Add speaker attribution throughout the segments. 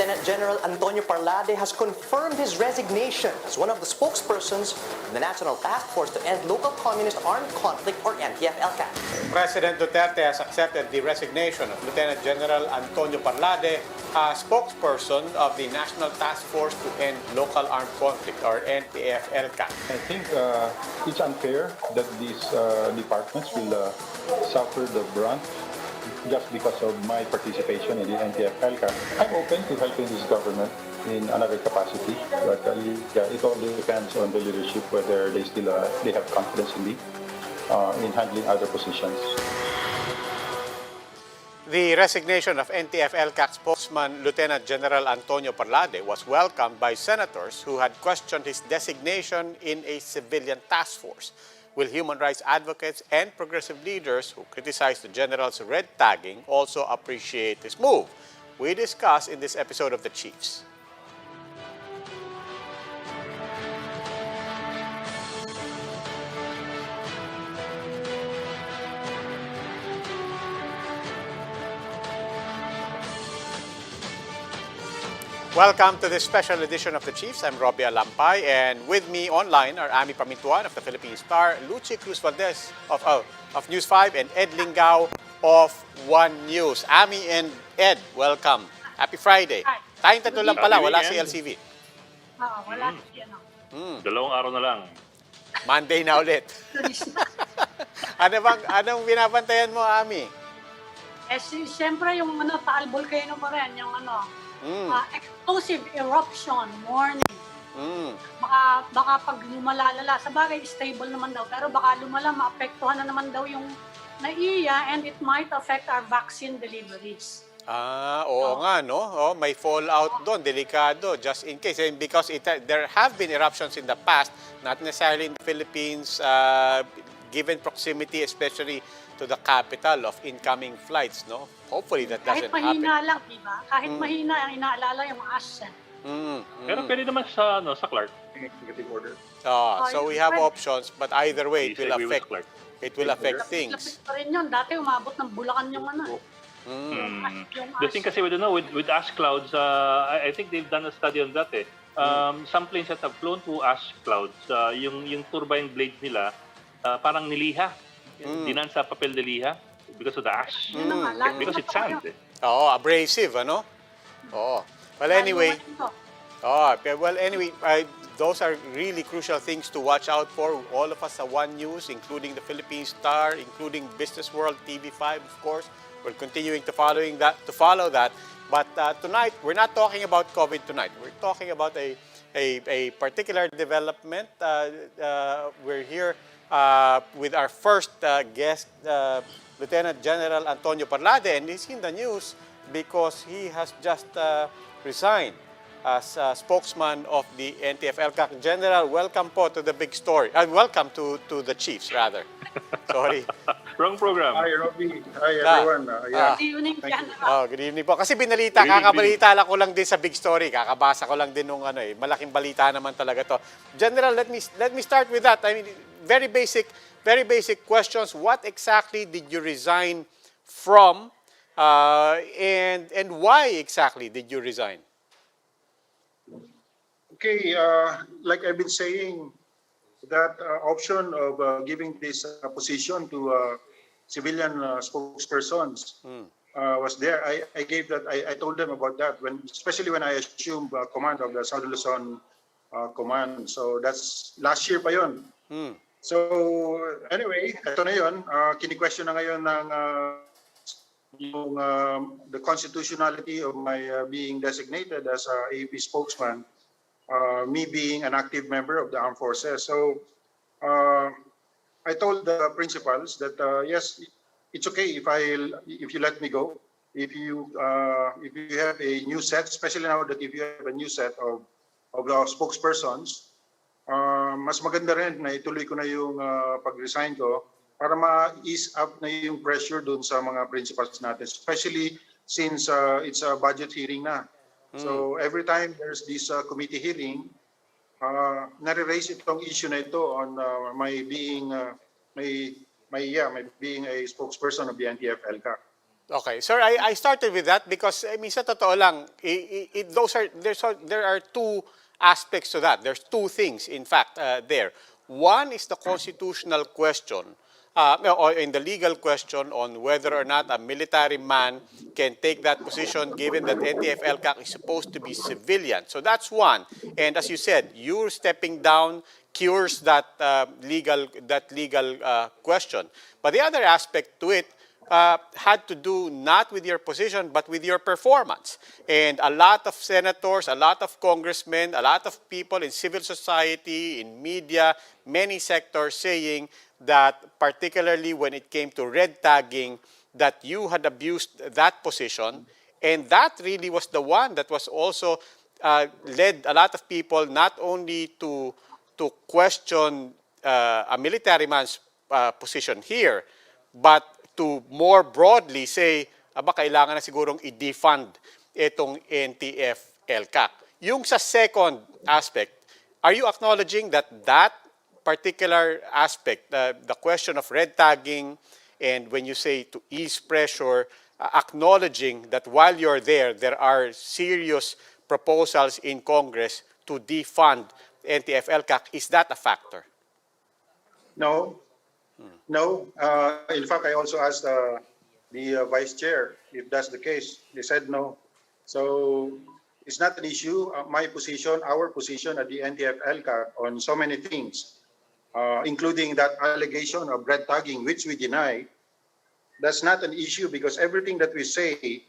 Speaker 1: Lieutenant General Antonio Parlade has confirmed his resignation as one of the spokespersons of the National Task Force to End Local Communist Armed Conflict, or NTF-ELCAC.
Speaker 2: President Duterte has accepted the resignation of Lieutenant General Antonio Parlade, spokesperson of the National Task Force to End Local Armed Conflict, or NTF-ELCAC.
Speaker 3: I think it's unfair that these departments will suffer the brunt just because of my participation in the NTF-ELCAC. I'm open to helping this government in another capacity, but it all depends on the leadership whether they have confidence in me in handling other positions.
Speaker 2: The resignation of NTF-ELCAC spokesman Lieutenant General Antonio Parlade was welcomed by senators who had questioned his designation in a civilian task force, while human rights advocates and progressive leaders who criticized the general's red tagging also appreciate this move. We discuss in this episode of The Chiefs. Welcome to this special edition of The Chiefs. I'm Robbie Alampay, and with me online are Ami Pamintuan of the Philippine Star, Lucy Cruz Valdez of News 5, and Ed Lingao of One News. Ami and Ed, welcome. Happy Friday.
Speaker 4: Hi.
Speaker 2: Tayong tatlo lang pala, wala si
Speaker 4: weekend.
Speaker 2: LCV.
Speaker 4: Wala si
Speaker 5: Dalawang araw na lang.
Speaker 2: Monday na ulit. Anong binabantayan mo, Ami?
Speaker 4: Siyempre yung Taal Volcano pa rin, yung explosive eruption morning. Baka pag lumalala, sa bagay stable naman daw, pero baka lumala, maapektuhan na naman daw yung NAIA, and it might affect our vaccine deliveries.
Speaker 2: Oo nga, no? Oh, may fallout doon, delikado, just in case. And because there have been eruptions in the past, not necessarily in the Philippines, given proximity, especially to the capital of incoming flights, no? Hopefully that doesn't happen.
Speaker 4: Kahit mahina lang, diba? Kahit mahina, ang inaalala yung ASEAN.
Speaker 5: Pero pwede naman sa Clark, executive order.
Speaker 2: So we have options, but either way, it will affect things.
Speaker 4: Lapit pa rin yun. Dati umabot ng Bulacan yung
Speaker 5: The thing kasi with ash clouds, I think they've done a study on that. Some planes that have flown through ash clouds, yung turbine blades nila, parang niliha. Dinan sa papel de liha because of the ash. Because it's sand.
Speaker 2: Abrasive, ano? Well, anyway, those are really crucial things to watch out for. All of us at One News, including the Philippine Star, including Business World, TV5, of course. We're continuing to follow that. But tonight, we're not talking about COVID tonight. We're talking about a particular development. We're here with our first guest, Lieutenant General Antonio Parlade, and he's in the news because he has just resigned as spokesman of the NTF-ELCAC. General, welcome po to the big story. Welcome to the Chiefs, rather. Sorry.
Speaker 5: Wrong program.
Speaker 3: Hi, Robbie. Hi, everyone.
Speaker 4: Good evening, General.
Speaker 2: Good evening po. Kasi kakabalita lang ko lang din sa big story. Kakabasa ko lang din nung malaking balita naman talaga to. General, let me start with that. I mean, very basic questions. What exactly did you resign from, and why exactly did you resign?
Speaker 6: Okay, like I've been saying, that option of giving this position to civilian spokespersons was there. I gave that. I told them about that especially when I assumed command of the Southern Luzon command. So that's last year pa yun. So anyway, ito na yun. Kini-question na ngayon ng the constitutionality of my being designated as a AAP spokesman. Me being an active member of the armed forces. So I told the principals that yes, it's okay if you let me go. If you have a new set, especially now that if you have a new set of spokespersons, mas maganda rin na ituloy ko na yung pag-resign ko para ma-ease up na yung pressure dun sa mga principals natin, especially since it's a budget hearing na. So every time there's this committee hearing, nare-raise itong issue na ito on my being being a spokesperson of the NTF-ELCAC.
Speaker 2: Okay, sir, I started with that because I mean sa totoo lang, there are two aspects to that. There's two things, in fact, there. One is the constitutional question, or in the legal question on whether or not a military man can take that position, given that NTF-ELCAC is supposed to be civilian. So that's one. And as you said, you're stepping down cures that legal question. But the other aspect to it had to do not with your position, but with your performance. And a lot of senators, a lot of congressmen, a lot of people in civil society, in media, many sectors saying that particularly when it came to red tagging, that you had abused that position. And that really was the one that was also led a lot of people not only to question a military man's position here, but to more broadly say, aba, kailangan na sigurong i-defund itong NTF-ELCAC. Yung sa second aspect, are you acknowledging that that particular aspect, the question of red tagging, and when you say to ease pressure, acknowledging that while you're there, there are serious proposals in Congress to defund NTF-ELCAC, is that a factor?
Speaker 6: No, no. In fact, I also asked the vice chair if that's the case. They said no. So it's not an issue. My position, our position at the NTF-ELCAC on so many things, including that allegation of red tagging, which we deny, that's not an issue because everything that we say,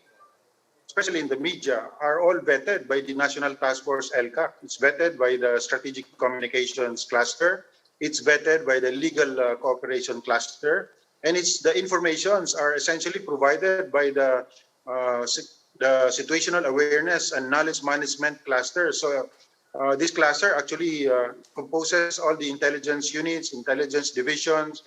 Speaker 6: especially in the media, are all vetted by the National Task Force ELCAC. It's vetted by the Strategic Communications Cluster. It's vetted by the Legal Cooperation Cluster. And the informations are essentially provided by the Situational Awareness and Knowledge Management Cluster. So this cluster actually composes all the intelligence units, intelligence divisions,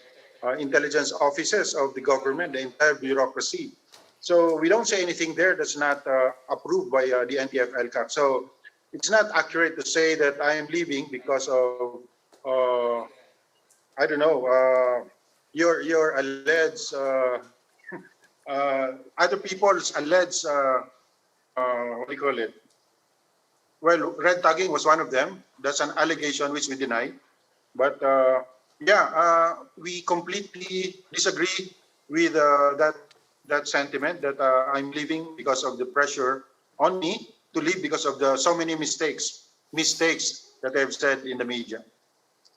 Speaker 6: intelligence offices of the government, the entire bureaucracy. So we don't say anything there that's not approved by the NTF-ELCAC. So it's not accurate to say that I am leaving because of, I don't know, your alleged, other people's alleged, what do you call it? Well, red tagging was one of them. That's an allegation which we deny. But we completely disagree with that sentiment that I'm leaving because of the pressure on me to leave because of the so many mistakes that I've said in the media.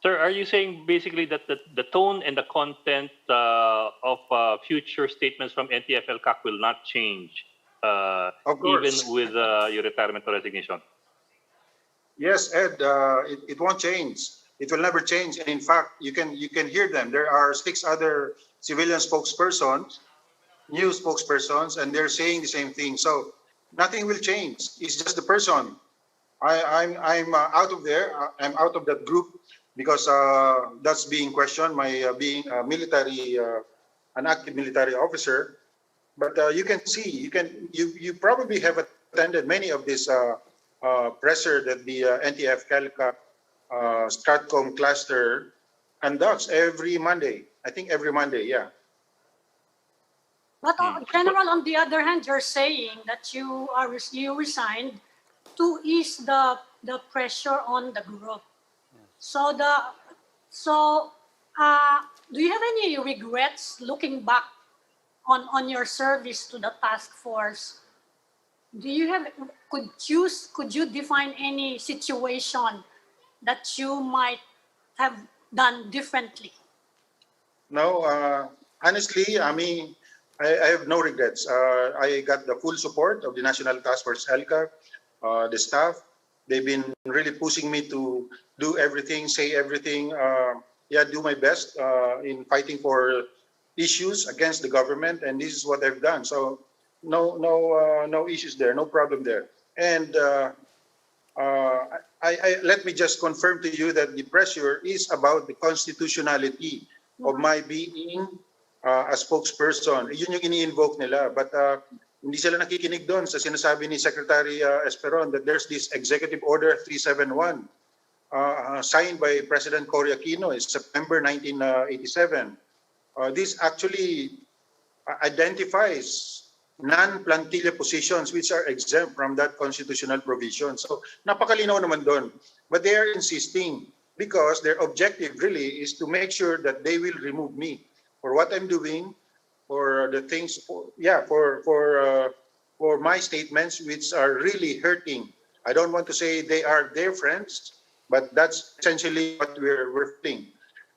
Speaker 5: Sir, are you saying basically that the tone and the content of future statements from NTF-ELCAC will not change,
Speaker 6: Of course.
Speaker 5: even with your retirement or resignation?
Speaker 6: Yes, Ed, it won't change. It will never change. And in fact, you can hear them. There are 6 other civilian spokespersons, new spokespersons, and they're saying the same thing. So nothing will change. It's just the person. I'm out of there. I'm out of that group because that's being questioned. My being a military, an active military officer. But you can see, you probably have attended many of these presser that the NTF-ELCAC Stratcom cluster conducts every Monday. I think every Monday, yeah.
Speaker 4: But General, on the other hand, you're saying that you resigned to ease the pressure on the group. So do you have any regrets looking back on your service to the task force? Do you have could you define any situation that you might have done differently?
Speaker 6: No, honestly, I mean, I have no regrets. I got the full support of the National Task Force ELCAC, the staff. They've been really pushing me to do everything, say everything, do my best in fighting for issues against the government, and this is what I've done. So no issues there, no problem there. And let me just confirm to you that the pressure is about the constitutionality of my being a spokesperson. Yun yung ini-invoke nila. But hindi sila nakikinig doon sa sinasabi ni Secretary Esperon that there's this Executive Order 371 signed by President Cory Aquino in September 1987. This actually identifies non-plantilla positions which are exempt from that constitutional provision. So napakalinaw naman doon. But they are insisting because their objective really is to make sure that they will remove me for what I'm doing, for the things, for my statements which are really hurting. I don't want to say they are their friends, but that's essentially what we're feeling.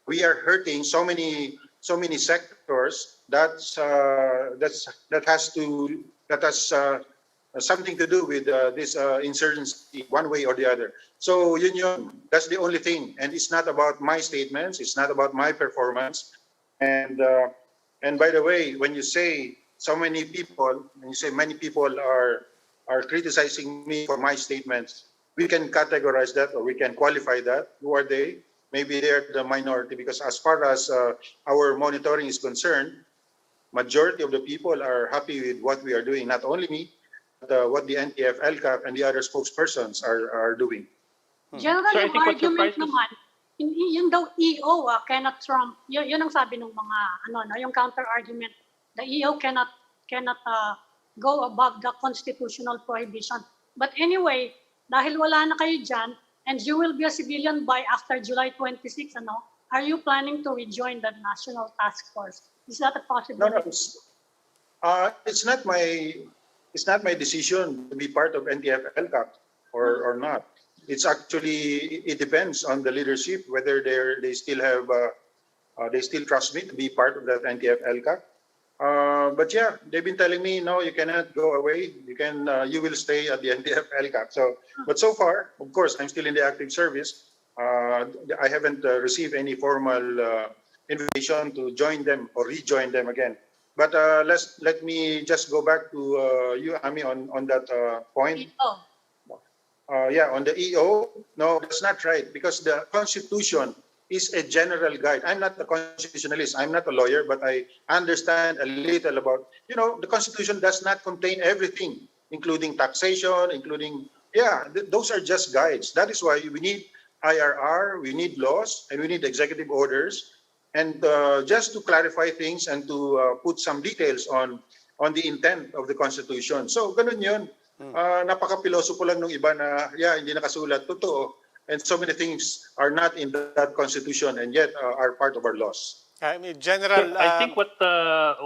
Speaker 6: We are hurting so many sectors that has something to do with this insurgency one way or the other. So that's the only thing, and it's not about my statements, it's not about my performance. And by the way, when you say so many people, when you say many people are criticizing me for my statements, we can categorize that or we can qualify that. Who are they? Maybe they're the minority, because as far as our monitoring is concerned, majority of the people are happy with what we are doing. Not only me, but what the NTF, LCAP, and the other spokespersons are doing.
Speaker 4: General,
Speaker 5: So I
Speaker 4: yung
Speaker 5: think what
Speaker 4: argument
Speaker 5: surprises-
Speaker 4: naman, yung daw EO, cannot trump, yun ang sabi ng mga, yung counter-argument, the EO cannot go above the constitutional prohibition. But anyway, dahil wala na kayo dyan, and you will be a civilian by after July 26, are you planning to rejoin the National Task Force? Is that a
Speaker 6: No,
Speaker 4: possibility?
Speaker 6: it's not my decision to be part of NTF, LCAP or not. It's actually, it depends on the leadership whether they still have they still trust me to be part of that NTF, LCAP. But yeah, they've been telling me, no, you cannot go away. You will stay at the NTF, LCAP. But so far, of course, I'm still in the active service. I haven't received any formal invitation to join them or rejoin them again. But let me just go back to you, Ami, on that point.
Speaker 4: EO.
Speaker 6: On the EO, no, that's not right, because the Constitution is a general guide. I'm not a constitutionalist, I'm not a lawyer, but I understand a little about, the Constitution does not contain everything, including taxation, those are just guides. That is why we need IRR, we need laws, and we need executive orders. And just to clarify things and to put some details on the intent of the Constitution. So, ganun yun. Napaka-piloso po lang nung iba na, hindi nakasulat. Totoo. And so many things are not in that Constitution and yet are part of our laws.
Speaker 2: I mean, General...
Speaker 5: Sir, I think what a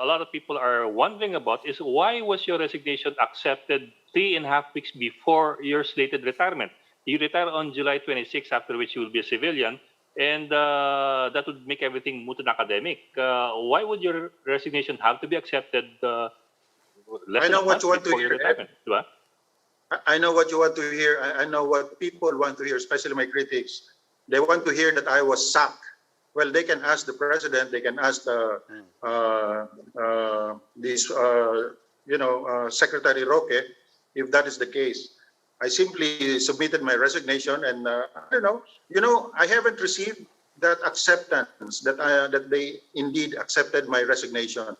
Speaker 5: lot of people are wondering about is why was your resignation accepted 3.5 weeks before your slated retirement? You retire on July 26, after which you will be a civilian, and that would make everything moot and academic. Why would your resignation have to be accepted less
Speaker 6: I know
Speaker 5: than a
Speaker 6: what
Speaker 5: month
Speaker 6: you want to
Speaker 5: before your
Speaker 6: hear, Ed.
Speaker 5: retirement? Diba?
Speaker 6: I know what you want to hear. I know what people want to hear, especially my critics. They want to hear that I was sacked. Well, they can ask the president. They can ask Secretary Roque if that is the case. I simply submitted my resignation, and I don't know. I haven't received that acceptance that they indeed accepted my resignation.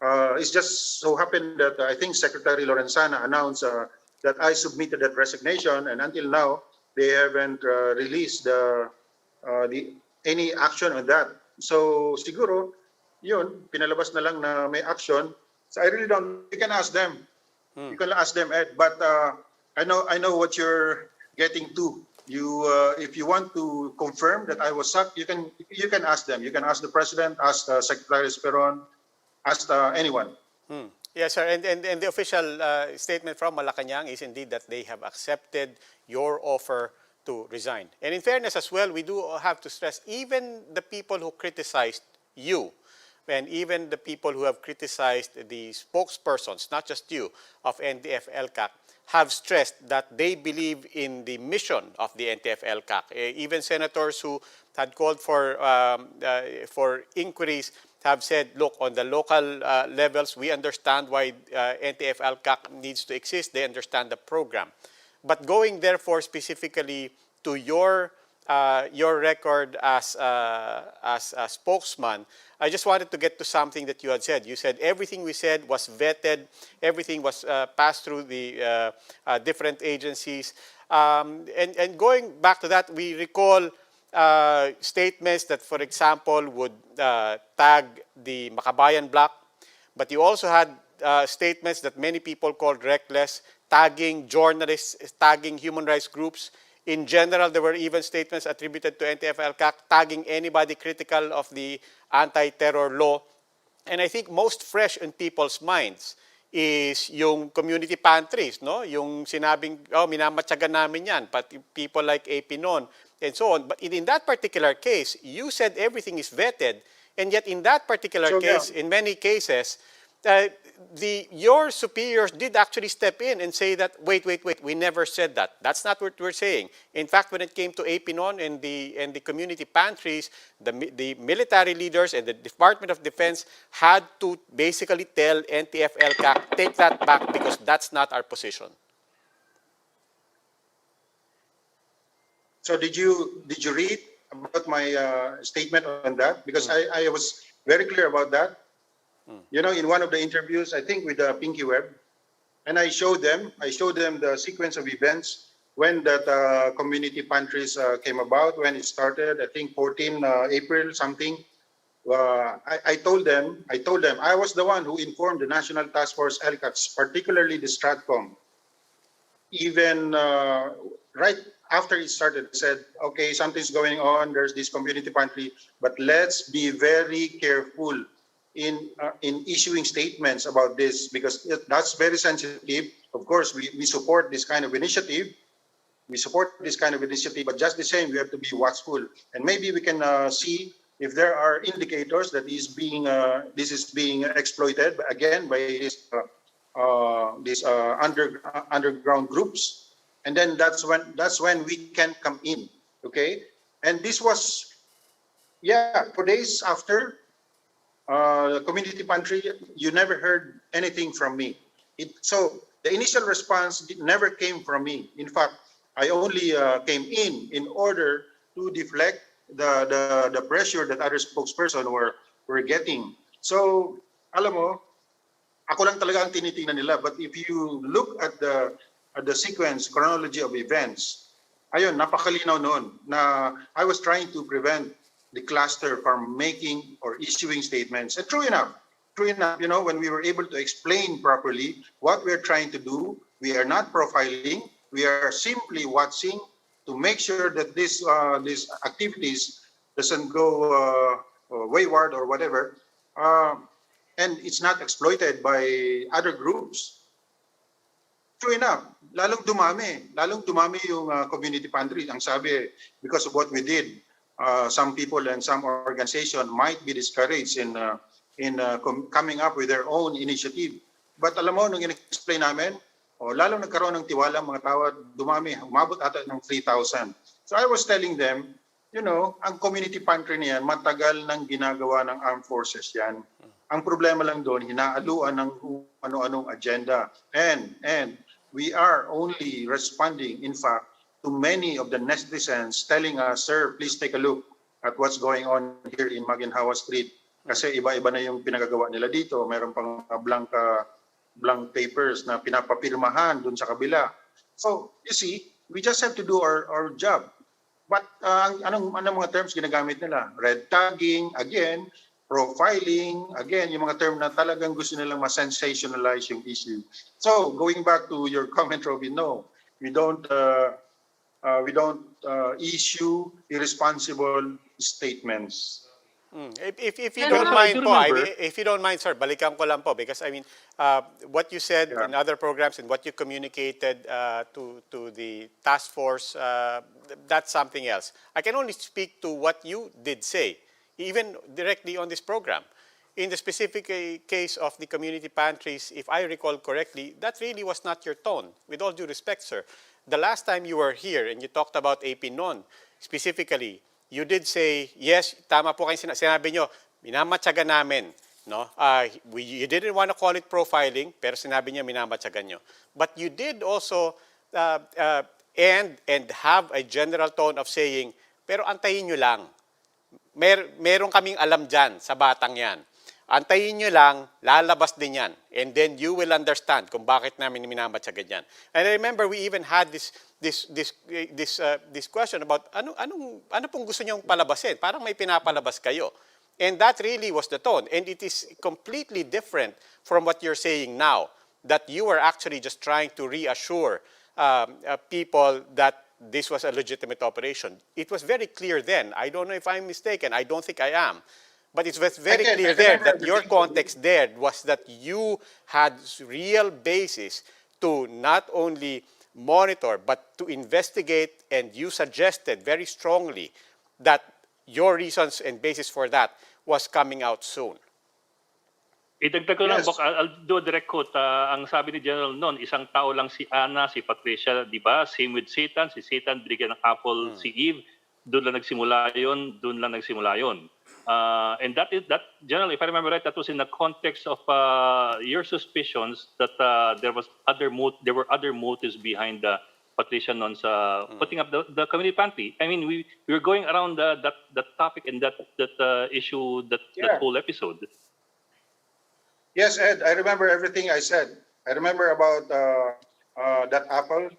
Speaker 6: It's just so happened that I think Secretary Lorenzana announced that I submitted that resignation, and until now they haven't released any action on that. So siguro, yun, pinalabas na lang na may action. So I really don't. You can ask them. You can ask them, Ed. But I know what you're getting to. If you want to confirm that I was sacked, you can ask them. You can ask the president, ask Secretary Esperon, ask anyone.
Speaker 2: Yes, sir. And the official statement from Malacanang is indeed that they have accepted your offer to resign. And in fairness as well, we do have to stress, even the people who criticized you, and even the people who have criticized the spokespersons, not just you, of NTF-LCAC, have stressed that they believe in the mission of the NTF-LCAC. Even senators who had called for inquiries have said, look, on the local levels, we understand why NTF-LCAC needs to exist. They understand the program. But going therefore specifically to your record as a spokesman, I just wanted to get to something that you had said. You said everything we said was vetted, everything was passed through the different agencies. And going back to that, we recall statements that, for example, would tag the Makabayan bloc but you also had statements that many people called reckless, tagging journalists, tagging human rights groups. In general, there were even statements attributed to NTF-ELCAC tagging anybody critical of the anti-terror law. And I think most fresh in people's minds is yung community pantries, no? Yung sinabing, oh, minamatyagan namin yan, but people like AP Non, and so on. But in that particular case, you said everything is vetted, and yet in that particular case, in many cases, your superiors did actually step in and say that, wait, we never said that. That's not what we're saying. In fact, when it came to APNON and the community pantries, the military leaders and the Department of Defense had to basically tell NTF-ELCAC, take that back because that's not our position.
Speaker 6: So did you read about my statement on that? Because I was very clear about that. You know, in one of the interviews, I think with Pinky Web, and I showed them the sequence of events when that community pantries came about, when it started. I think 14 April something. I told them I was the one who informed the National Task Force ELCAC, particularly the Stratcom. Even right after it started, said, okay, something's going on. There's this community pantry, but let's be very careful in issuing statements about this because that's very sensitive. Of course, we support this kind of initiative. But just the same, we have to be watchful. And maybe we can see if there are indicators that this is being exploited again by these underground groups. And then that's when we can come in. Okay, and this was 4 days after the community pantry, you never heard anything from me. So the initial response never came from me. In fact, I only came in order to deflect the pressure that other spokesperson were getting. So, alam mo, ako lang talaga ang tinitingnan nila. But if you look at the sequence, chronology of events, ayun, napakalinaw noon na I was trying to prevent the cluster from making or issuing statements. And true enough, you know, when we were able to explain properly what we're trying to do, we are not profiling, we are simply watching to make sure that these activities doesn't go wayward or whatever, and it's not exploited by other groups. True enough, lalong dumami yung community pantry. Ang sabi, because of what we did, some people and some organization might be discouraged in coming up with their own initiative. But alam mo, nung in-explain namin, lalong nagkaroon ng tiwala mga tao, dumami, umabot ata ng 3,000. So I was telling them, you know, ang community pantry niyan, matagal nang ginagawa ng armed forces yan. Ang problema lang doon, hinaaluan ng ano-anong agenda. And we are only responding, in fact, to many of the netizens telling us, sir, please take a look at what's going on here in Maginhawa Street. Kasi iba-iba na yung pinagagawa nila dito. Meron pang blank papers na pinapapirmahan dun sa kabila. So, you see, we just have to do our job. But anong mga terms ginagamit nila? Red tagging, again, profiling, again, yung mga term na talagang gusto nilang ma-sensationalize yung issue. So, going back to your comment, Robin, no, we don't issue irresponsible statements.
Speaker 2: If you don't mind po, if you don't mind, sir, balikan ko lang po because I mean, what you said in other programs and what you communicated to the task force, that's something else. I can only speak to what you did say, even directly on this program. In the specific case of the community pantries, if I recall correctly, that really was not your tone. With all due respect, sir, the last time you were here and you talked about AP Non, specifically, you did say, yes, tama po kayo sinabi nyo, minamatyagan namin. No? You didn't want to call it profiling, pero sinabi niya minamatyagan nyo. But you did also and have a general tone of saying, pero antayin nyo lang. Meron kaming alam dyan sa batang yan. Antayin nyo lang, lalabas din yan. And then you will understand kung bakit namin minamatyagan yan. And I remember we even had this question about ano pong gusto nyong palabasin. Parang may pinapalabas kayo. And that really was the tone. And it is completely different from what you're saying now, that you were actually just trying to reassure people that this was a legitimate operation. It was very clear then. I don't know if I'm mistaken. I don't think I am. But it was very clear there that your context there was that you had real basis to not only monitor, but to investigate, and you suggested very strongly that your reasons and basis for that was coming out soon.
Speaker 5: Idagdag ko lang,
Speaker 6: Yes.
Speaker 5: Bok, I'll do a direct quote. Ang sabi ni General noon, isang tao lang si Ana, si Patricia, di ba? Same with Satan. Si Satan, binigyan ng apple si Eve. Doon lang nagsimula yun. Doon lang nagsimula yun. And that, General, if I remember right, that was in the context of your suspicions that there were other motives behind Patricia Non's putting up the community pantry. I mean, we were going around that topic and that issue, that whole episode.
Speaker 6: Yes, Ed, I remember everything I said. I remember about that apple,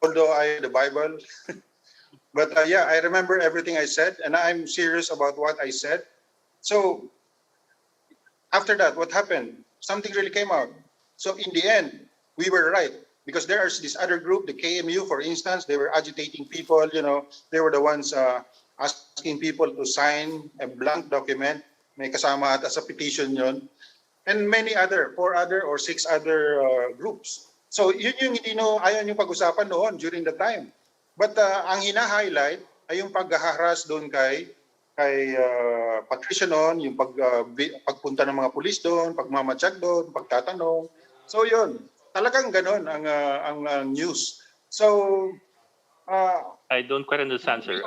Speaker 6: although I the Bible. But yeah, I remember everything I said, and I'm serious about what I said. So after that, what happened? Something really came out. So in the end, we were right, because there's this other group, the KMU, for instance, they were agitating people, they were the ones asking people to sign a blank document. May kasama ata sa petition yon, and many other, 4 other or 6 other groups. So yun yung hindi ayaw yung pag-usapan noon during the time. But ang hina-highlight ay yung pag-harass doon kay Patricia noon, yung pagpunta ng mga pulis doon, pagmamatsyag doon, pagtatanong. So yun, talagang ganon ang news. So
Speaker 5: I don't quite understand, sir.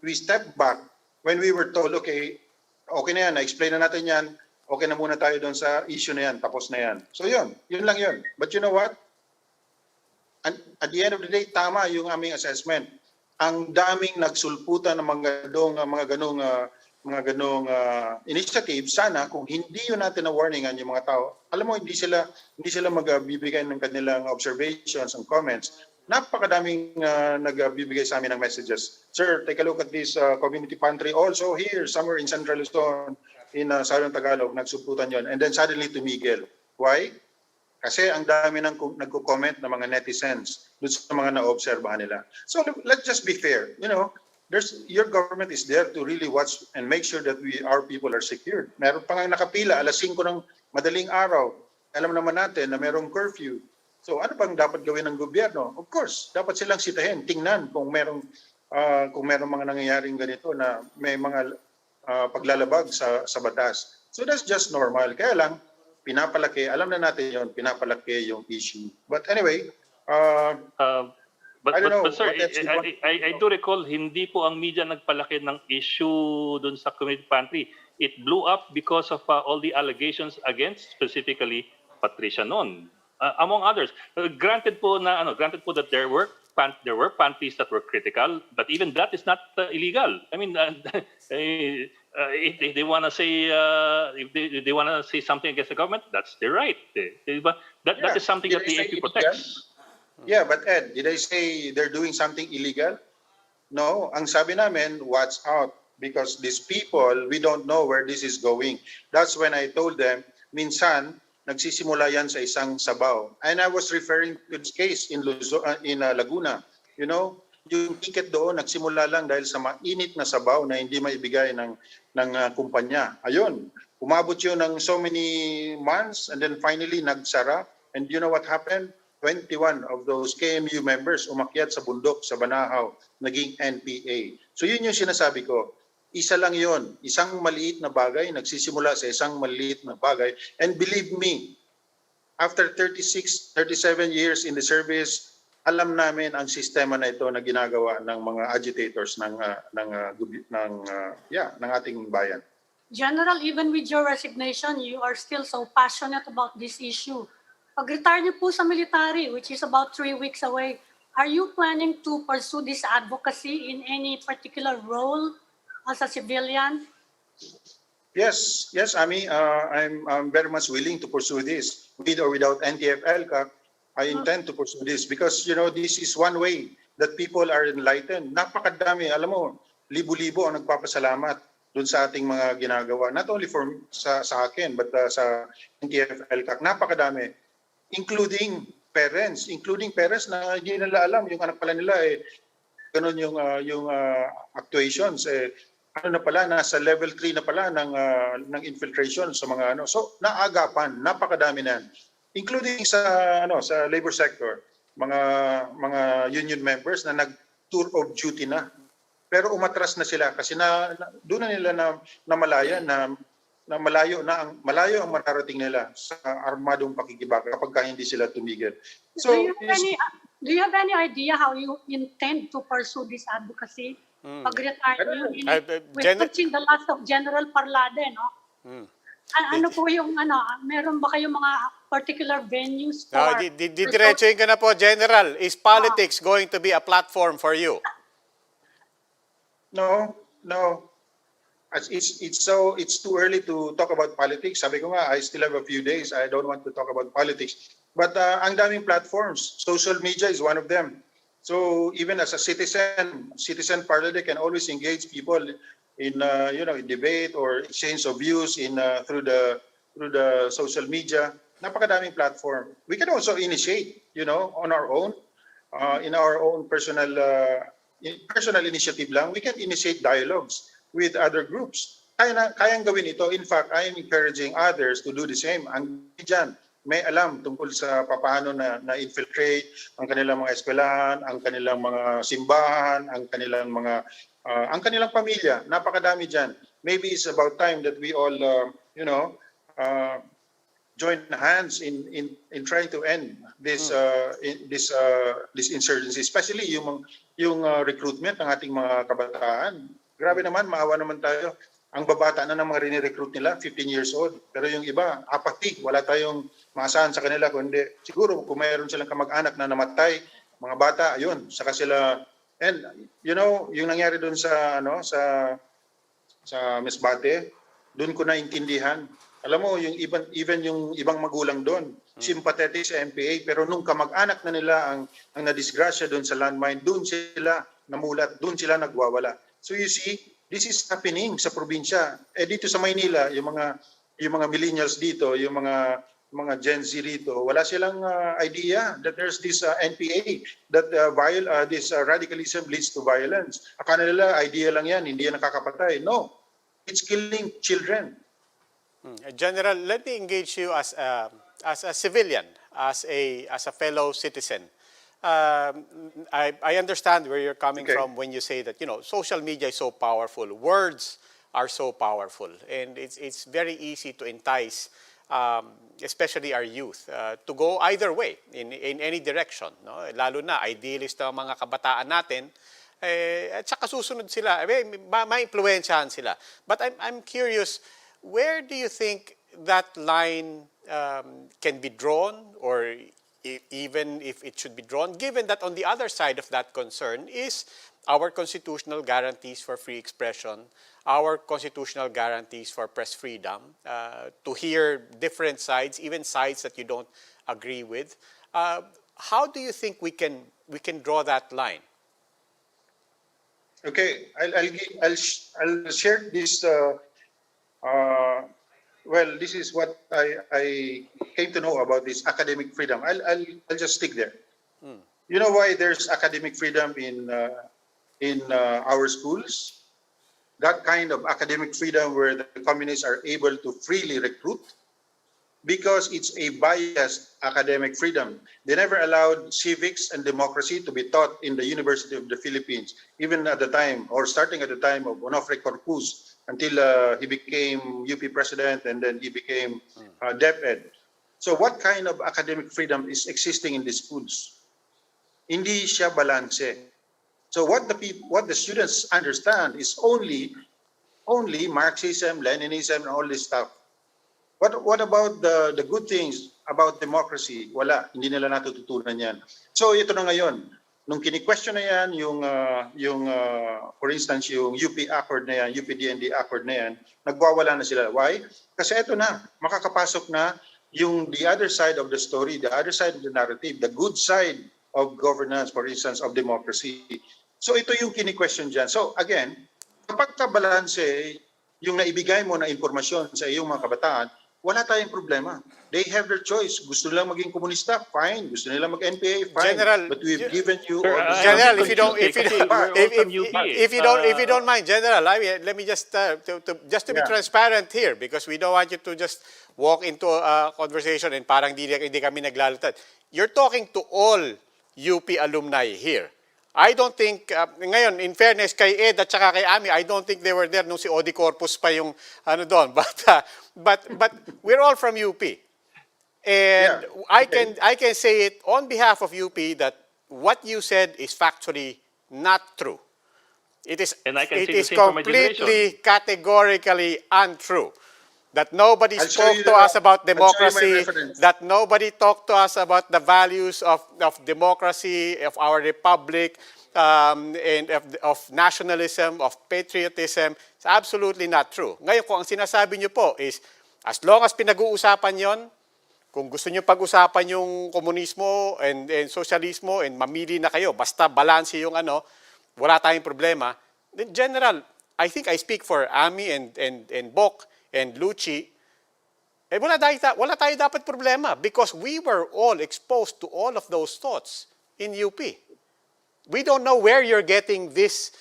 Speaker 6: We stepped back when we were told, okay na yan, na-explain na natin yan, okay na muna tayo doon sa issue na yan, tapos na yan. So yun lang yun. But you know what? At the end of the day, tama yung aming assessment. Ang daming nagsulputan ng mga ganong initiative. Sana kung hindi yun natin na warningan yung mga tao, alam mo, hindi sila magbibigay ng kanilang observations and comments. Napakadaming nagbibigay sa amin ng messages. Sir, take a look at this community pantry also here, somewhere in Central Luzon, in Southern Tagalog, nagsuputan yon. And then suddenly tumigil. Why? Kasi ang dami nang nagko-comment ng mga netizens doon sa mga na-obserbahan nila. So let's just be fair. Your government is there to really watch and make sure that our people are secured. Meron pa nga nakapila, 5:00 ng madaling araw. Alam naman natin na merong curfew. So ano bang dapat gawin ng gobyerno? Of course, dapat silang sitahin, tingnan kung merong mga nangyayaring ganito na may mga paglalabag sa batas. So that's just normal. Kaya lang, pinapalaki, alam na natin yon, pinapalaki yung issue. But anyway,
Speaker 5: But sir,
Speaker 6: what
Speaker 5: I do recall, hindi po ang media nagpalaki ng issue dun sa community pantry. It blew up because of all the allegations against specifically Patricia Non, among others. Granted po that there were pantries that were critical, but even that is not illegal. I mean, if they want to say something against the government, that's their right. That is something that the AP protects.
Speaker 6: Yeah, but Ed, did I say they're doing something illegal? No, ang sabi namin, watch out, because these people, we don't know where this is going. That's when I told them, minsan, nagsisimula yan sa isang sabaw. And I was referring to this case in Laguna. Yung ticket doon, nagsimula lang dahil sa mainit na sabaw na hindi maibigay ng kumpanya. Ayun, umabot yun ng so many months, and then finally, nagsara. And you know what happened? 21 of those KMU members umakyat sa bundok sa Banahaw, naging NPA. So yun yung sinasabi ko. Isa lang yun. Isang maliit na bagay, nagsisimula sa isang maliit na bagay. And believe me, after 37 years in the service, alam namin ang sistema na ito na ginagawa ng mga agitators ng ating bayan.
Speaker 4: General, even with your resignation, you are still so passionate about this issue. Pag-retire niyo po sa military, which is about 3 weeks away, are you planning to pursue this advocacy in any particular role as a civilian?
Speaker 6: Yes, Ami, I'm very much willing to pursue this. With or without NTF-ELCA, I intend to pursue this because, this is one way that people are enlightened. Napakadami, alam mo, libo-libo ang nagpapasalamat dun sa ating mga ginagawa. Not only sa akin, but sa NTF-ELCAC. Napakadami. Including parents na hindi nila alam, yung anak pala nila ganun yung actuations ano na pala, nasa level 3 na pala ng infiltration sa mga ano. So naagapan, napakadami na. Including sa labor sector, mga union members na nag-tour of duty na. Pero umatras na sila kasi doon na nila namalayan na malayo ang mararating nila sa armadong pakikibaka kapag hindi sila tumigil. So
Speaker 4: do you have any idea how you intend to pursue this advocacy? Pag-retire we're touching the last of General Parlade, no? Ano po yung meron ba kayong mga particular venues for?
Speaker 2: Diretsuhin ka na po, General. Is politics going to be a platform for you?
Speaker 6: No. It's too early to talk about politics. Sabi ko nga, I still have a few days. I don't want to talk about politics. But ang daming platforms. Social media is one of them. So even as a citizen parliament can always engage people in in debate or exchange of views through the social media. Napakadaming platform. We can also initiate, on our own, in our own personal initiative lang. We can initiate dialogues with other groups. Kayang gawin ito. In fact, I am encouraging others to do the same. Ang dyan, may alam tungkol sa paano na-infiltrate ang kanilang mga eskwelahan, ang kanilang mga simbahan, ang kanilang pamilya. Napakadami dyan. Maybe it's about time that we all, join hands in trying to end this insurgency, especially yung recruitment ng ating mga kabataan. Grabe naman, maawa naman tayo. Ang babata na ng mga rini-recruit nila, 15 years old. Pero yung iba, apathy, wala tayong maasahan sa kanila. Kundi siguro kung mayroon silang kamag-anak na namatay, mga bata, ayun, saka sila. And yung nangyari doon sa Masbate, doon ko naintindihan. Alam mo, even yung ibang magulang doon, sympathetic sa MPA, pero nung kamag-anak na nila ang nadisgrasya doon sa landmine, doon sila namulat, doon sila nagwawala. So you see, this is happening sa probinsya. Dito sa Maynila, yung mga millennials dito, yung mga Gen Z dito, wala silang idea that there's this NPA, that this radicalism leads to violence. Akala nila, idea lang yan, hindi yan nakakapatay. No, it's killing children.
Speaker 2: General, let me engage you as a civilian, as a fellow citizen. I understand where you're coming from when you say that social media is so powerful, words are so powerful, and it's very easy to entice, especially our youth, to go either way in any direction. No? Lalo na idealist ang mga kabataan natin, at saka susunod sila, ma-impluwensyahan sila. But I'm curious, where do you think that line can be drawn, or even if it should be drawn, given that on the other side of that concern is our constitutional guarantees for free expression, our constitutional guarantees for press freedom, to hear different sides, even sides that you don't agree with. How do you think we can draw that line?
Speaker 6: Okay, I'll share this. Well, this is what I came to know about this academic freedom. I'll just stick there. You know why there's academic freedom in our schools? That kind of academic freedom where the communists are able to freely recruit, because it's a biased academic freedom. They never allowed civics and democracy to be taught in the University of the Philippines, even at the time, or starting at the time of Onofre Corpus, until he became UP president, and then he became DepEd. So what kind of academic freedom is existing in these schools? Hindi siya balanse. So what the students understand is only Marxism, Leninism, and all this stuff. What about the good things about democracy? Wala, hindi nila natututunan yan. So ito na ngayon, nung kini-question na yan, for instance, yung UP Accord na yan, UP DND Accord na yan, nagwawala na sila. Why? Kasi ito na, makakapasok na yung the other side of the story, the other side of the narrative, the good side of governance, for instance, of democracy. So ito yung kini-question dyan. So again, kapag kabalanse yung naibigay mo na impormasyon sa iyong mga kabataan, wala tayong problema. They have their choice. Gusto nilang maging komunista, fine. Gusto nilang mag-NPA, fine.
Speaker 2: General,
Speaker 6: But we've given you
Speaker 5: Sir,
Speaker 6: all the
Speaker 2: General,
Speaker 5: I'm
Speaker 2: if you don't,
Speaker 5: confused kasi we're all from UP.
Speaker 2: if you don't mind, General, let me just just to be
Speaker 6: Yeah.
Speaker 2: transparent here, because we don't want you to just walk into a conversation and parang hindi kami naglalutad. You're talking to all UP alumni here. I don't think, ngayon, in fairness kay Ed at saka kay Ami, I don't think they were there nung si Odi Corpus pa yung ano doon. But we're all from UP. And
Speaker 6: Yeah,
Speaker 2: I can say it on behalf of UP that what you said is factually not true. It is,
Speaker 5: And I can
Speaker 2: it
Speaker 5: say the
Speaker 2: is
Speaker 5: same for my
Speaker 2: completely, categorically untrue. That nobody
Speaker 6: I'll show
Speaker 2: spoke
Speaker 6: you
Speaker 2: to
Speaker 6: the-
Speaker 2: us about
Speaker 6: I'll show you my
Speaker 2: democracy,
Speaker 6: reference.
Speaker 2: that nobody talked to us about the values of democracy, of our republic, and of nationalism, of patriotism. It's absolutely not true. Ngayon, kung ang sinasabi niyo po is, as long as pinag-uusapan yon, kung gusto niyo pag-usapan yung komunismo and socialismo and mamili na kayo, basta balanse yung ano, wala tayong problema. In general, I think I speak for Ami and Bok and Lucci, wala tayo dapat problema because we were all exposed to all of those thoughts in UP. We don't know where you're getting this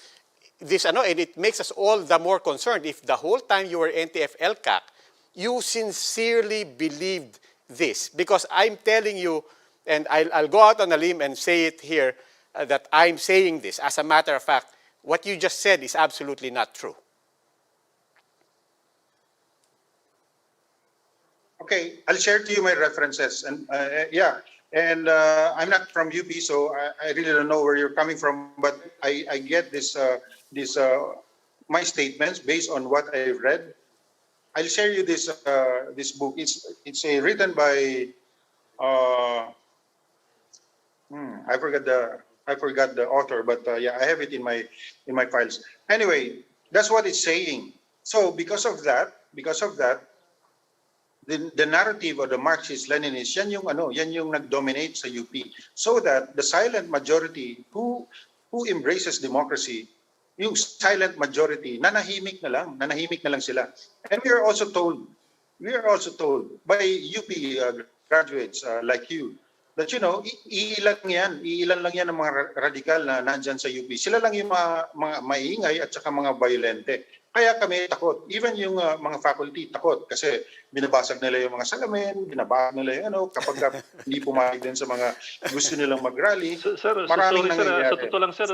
Speaker 2: and it makes us all the more concerned if the whole time you were NTF-LCAC, you sincerely believed this. Because I'm telling you, and I'll go out on a limb and say it here, that I'm saying this. As a matter of fact, what you just said is absolutely not true.
Speaker 6: Okay, I'll share to you my references. And I'm not from UP, so I really don't know where you're coming from. But I get my statements based on what I've read. I'll share you this book. It's written by I forgot the author, but yeah, I have it in my files. Anyway, that's what it's saying. So because of that, the narrative of the Marxist-Leninists, yan yung nag-dominate sa UP. So that the silent majority who embraces democracy, yung silent majority, nanahimik na lang sila. And we are also told by UP graduates like you, that iilan lang yan ang mga radikal na nandyan sa UP. Sila lang yung mga maingay at saka mga violente. Kaya kami takot. Even yung mga faculty takot kasi binabasag nila yung mga salamin, binabasag nila yung kapag hindi pumayag din sa mga gusto nilang mag-rally.
Speaker 5: Sir,
Speaker 6: Maraming
Speaker 5: sorry sir,
Speaker 6: nangyayari.
Speaker 5: sa totoo lang sir,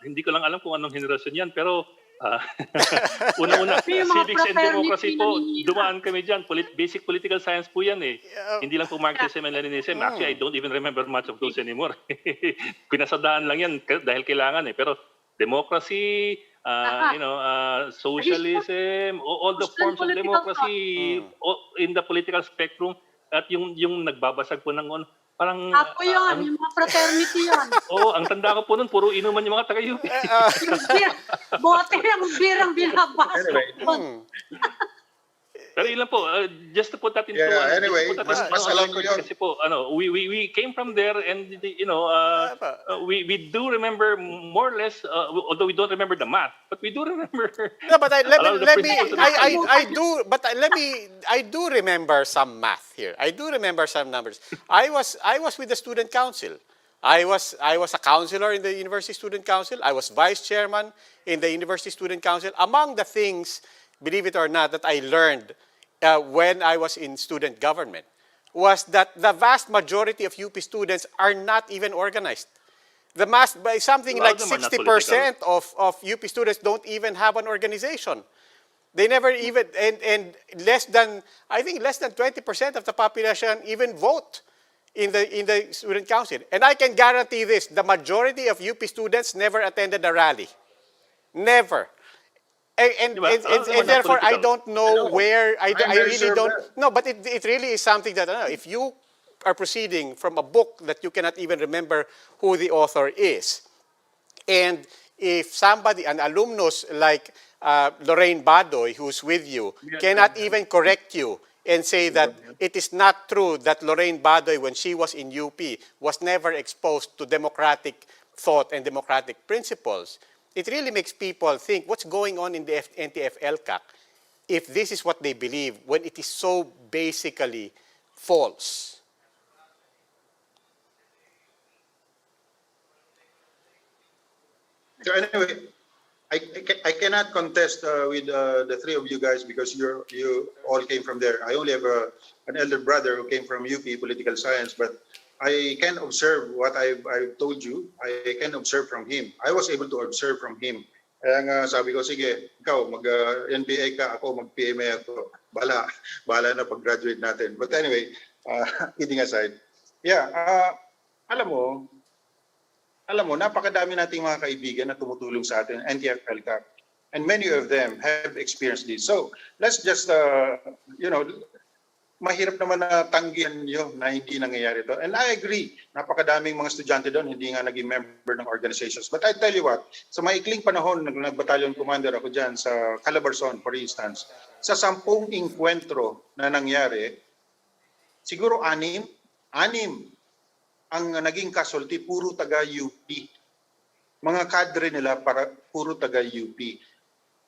Speaker 5: hindi ko lang alam kung anong henerasyon yan, pero una-una,
Speaker 4: Yung mga
Speaker 5: civics and democracy
Speaker 4: fraternity
Speaker 5: po,
Speaker 4: naniniwala.
Speaker 5: dumaan kami dyan. Basic political science po yan eh. Hindi lang po Marxism and Leninism. Actually, I don't even remember much of those anymore. Pinasadaan lang yan dahil kailangan eh. Pero democracy, socialism, all the
Speaker 4: Christian
Speaker 5: forms of
Speaker 4: political
Speaker 5: democracy in the political spectrum, at yung nagbabasag po ng parang
Speaker 4: Ako yun, yung mga fraternity yun.
Speaker 5: ang tanda ko po nun, puro inuman yung mga taga-UP.
Speaker 4: Yung beer, bote ng birang binabasa.
Speaker 6: Anyway.
Speaker 5: Pero yun lang po, just to put that into
Speaker 6: Anyway,
Speaker 5: just to put that
Speaker 6: mas
Speaker 5: into
Speaker 6: alam ko yun.
Speaker 5: kasi po, we came from there and we do remember more or less, although we don't remember the math, but we do remember.
Speaker 2: No, but I do remember some math here. I do remember some numbers. I was with the student council. I was a counselor in the University Student Council. I was vice chairman in the University Student Council. Among the things, believe it or not, that I learned when I was in student government was that the vast majority of UP students are not even organized. By something like 60% of UP students don't even have an organization. They never even, and less than 20% of the population even vote in the student council. And I can guarantee this, the majority of UP students never attended a rally. Never. And therefore, I don't know where, I really don't, no, but it really is something that, if you are proceeding from a book that you cannot even remember who the author is, and if somebody, an alumnus like Lorraine Badoy, who's with you, cannot even correct you and say that it is not true that Lorraine Badoy, when she was in UP, was never exposed to democratic thought and democratic principles. It really makes people think, what's going on in the NTF-ELCAC if this is what they believe when it is so basically false?
Speaker 6: So anyway, I cannot contest with the three of you guys because you all came from there. I only have an elder brother who came from UP Political Science, but I can observe what I've told you. I can observe from him. I was able to observe from him. Kaya nga sabi ko, sige, ikaw mag-NPA ka, ako mag-PMA ako. Bahala na pag-graduate natin. But anyway, kidding aside. Yeah, alam mo, napakadami nating mga kaibigan na tumutulong sa atin, NTF-ELCAC. And many of them have experienced this. So, let's just, mahirap naman na tanggihan nyo na hindi nangyayari ito. And I agree, napakadaming mga estudyante doon, hindi nga naging member ng organizations. But I tell you what, sa maikling panahon, nag-battalion commander ako dyan sa Calabarzon, for instance, sa 10 inkwentro na nangyari, siguro 6 ang naging casualty, puro taga-UP. Mga kadre nila puro taga-UP.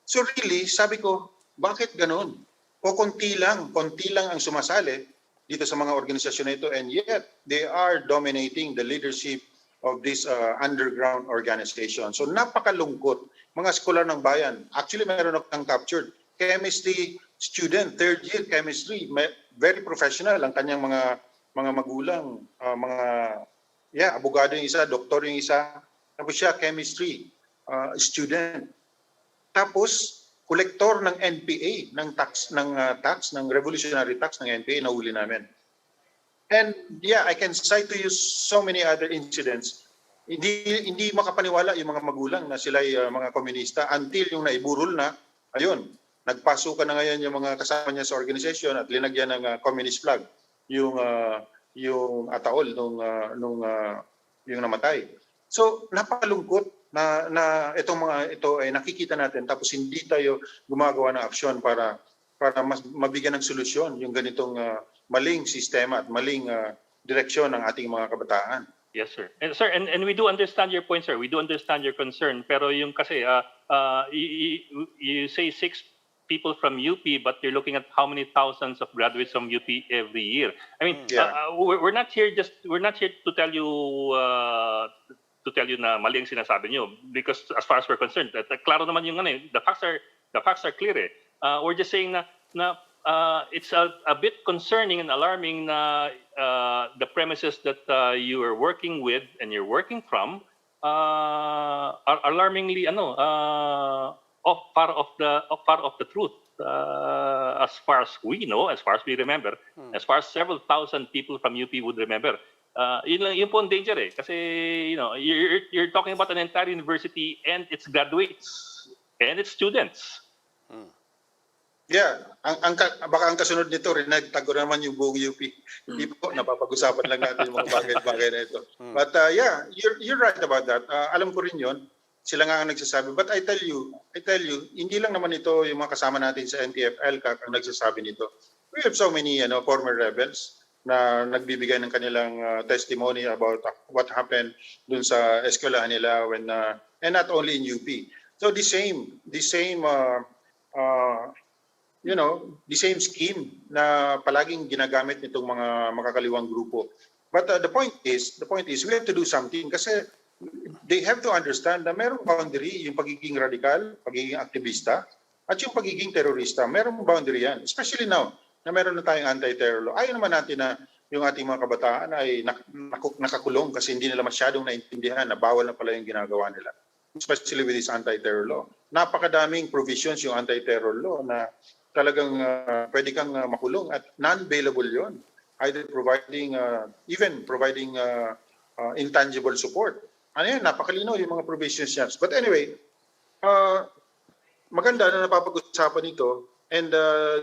Speaker 6: So really, sabi ko, bakit ganun? Konti lang ang sumasali dito sa mga organisasyon na ito, and yet they are dominating the leadership of this underground organization. So napakalungkot. Mga skolar ng bayan. Actually, meron akong captured. Chemistry student, 3rd year chemistry. Very professional ang kanyang mga magulang, abogado yung isa, doktor yung isa, tapos siya chemistry student. Tapos kolektor ng NPA, ng revolutionary tax ng NPA, nahuli namin. And yeah, I can cite to you so many other incidents. Hindi makapaniwala yung mga magulang na sila ay mga komunista until yung naiburol na, ayun, nagpasukan na ngayon yung mga kasama niya sa organization at linagyan ng communist flag yung ataol nung yung namatay. So napakalungkot na itong mga ito ay nakikita natin tapos hindi tayo gumagawa ng aksyon para mas mabigyan ng solusyon yung ganitong maling sistema at maling direksyon ng ating mga kabataan.
Speaker 5: Yes, sir. And sir, and we do understand your point, sir. We do understand your concern. Pero yung kasi you say 6 people from UP, but you're looking at how many thousands of graduates from UP every year. I mean, we're not here to tell you na mali ang sinasabi niyo, because as far as we're concerned, klaro naman yung the facts are clear. We're just saying na it's a bit concerning and alarming na the premises that you are working with and you're working from are alarmingly far off the truth, as far as we know, as far as we remember, as far as several thousand people from UP would remember. Yun po ang danger kasi you're talking about an entire university and its graduates and its students.
Speaker 6: Yeah, baka ang kasunod nito, rinagtago naman yung buong UP. Hindi po, napapag-usapan lang natin yung mga bagay-bagay na ito. But yeah, you're right about that. Alam ko rin yon. Sila nga ang nagsasabi. But I tell you, hindi lang naman ito yung mga kasama natin sa NTF-ELCAC ang nagsasabi nito. We have so many former rebels na nagbibigay ng kanilang testimony about what happened dun sa eskwelahan nila and not only in UP. So the same scheme na palaging ginagamit nitong mga makakaliwang grupo. But the point is we have to do something kasi they have to understand na merong boundary yung pagiging radikal, pagiging aktivista, at yung pagiging terorista. Merong boundary yan. Especially now na meron na tayong anti-terror law. Ayaw naman natin na yung ating mga kabataan ay nakakulong kasi hindi nila masyadong naintindihan na bawal na pala yung ginagawa nila. Especially with this anti-terror law. Napakadaming provisions yung anti-terror law na talagang pwede kang makulong at non-bailable yon. Either providing intangible support. Ano yan, napakalinaw yung mga provisions niya. But anyway, maganda na napapag-usapan ito and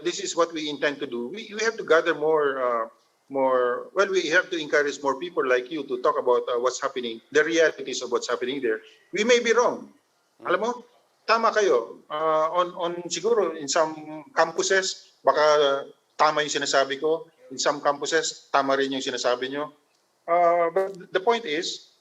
Speaker 6: this is what we intend to do. We have to gather we have to encourage more people like you to talk about what's happening, the realities of what's happening there. We may be wrong. Alam mo, tama kayo. On siguro in some campuses, baka tama yung sinasabi ko. In some campuses, tama rin yung sinasabi nyo. But the point is,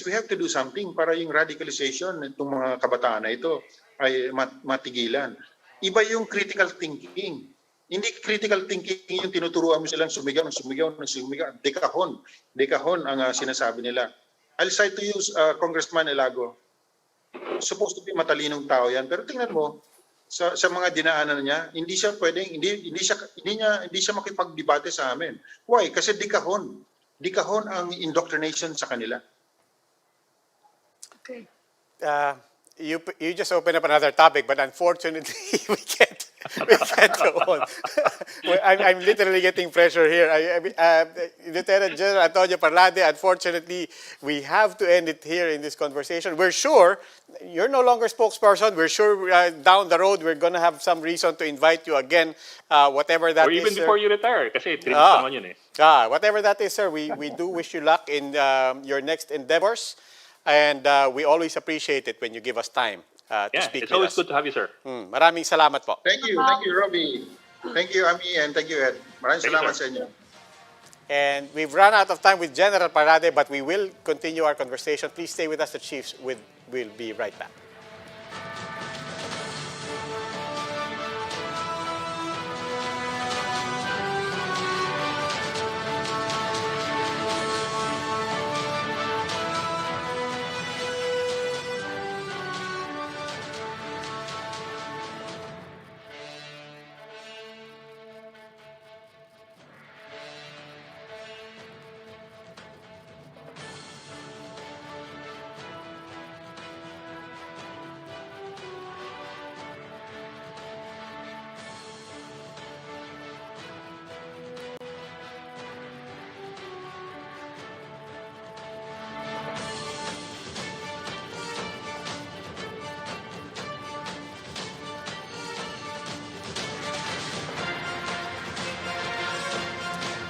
Speaker 6: we have to do something para yung radicalization ng mga kabataan na ito ay matigilan. Iba yung critical thinking. Hindi critical thinking yung tinuturuan mo silang sumigaw. Dekahon. Dekahon ang sinasabi nila. I'll cite to you, Congressman Elago. Supposed to be matalinong tao yan. Pero tingnan mo, sa mga dinaanan niya, hindi siya makipagdebate sa amin. Why? Kasi dekahon. Dekahon ang indoctrination sa kanila.
Speaker 4: Okay.
Speaker 2: You just opened up another topic, but unfortunately, we can't go on. I'm literally getting pressure here. Lieutenant General Antonio Parlade, unfortunately, we have to end it here in this conversation. We're sure you're no longer spokesperson. We're sure down the road we're going to have some reason to invite you again, whatever that is.
Speaker 5: Or even
Speaker 2: sir.
Speaker 5: before you retire, kasi 3 months naman yun eh.
Speaker 2: Whatever that is, sir, we do wish you luck in your next endeavors. And we always appreciate it when you give us time to speak
Speaker 5: it's
Speaker 2: with
Speaker 5: always
Speaker 2: us.
Speaker 5: good to have you, sir.
Speaker 2: Maraming salamat po.
Speaker 6: Thank you, Robbie. Thank you, Ami, and thank you, Ed. Maraming salamat sa inyo.
Speaker 2: And we've run out of time with General Parade, but we will continue our conversation. Please stay with us. The Chiefs will be right back.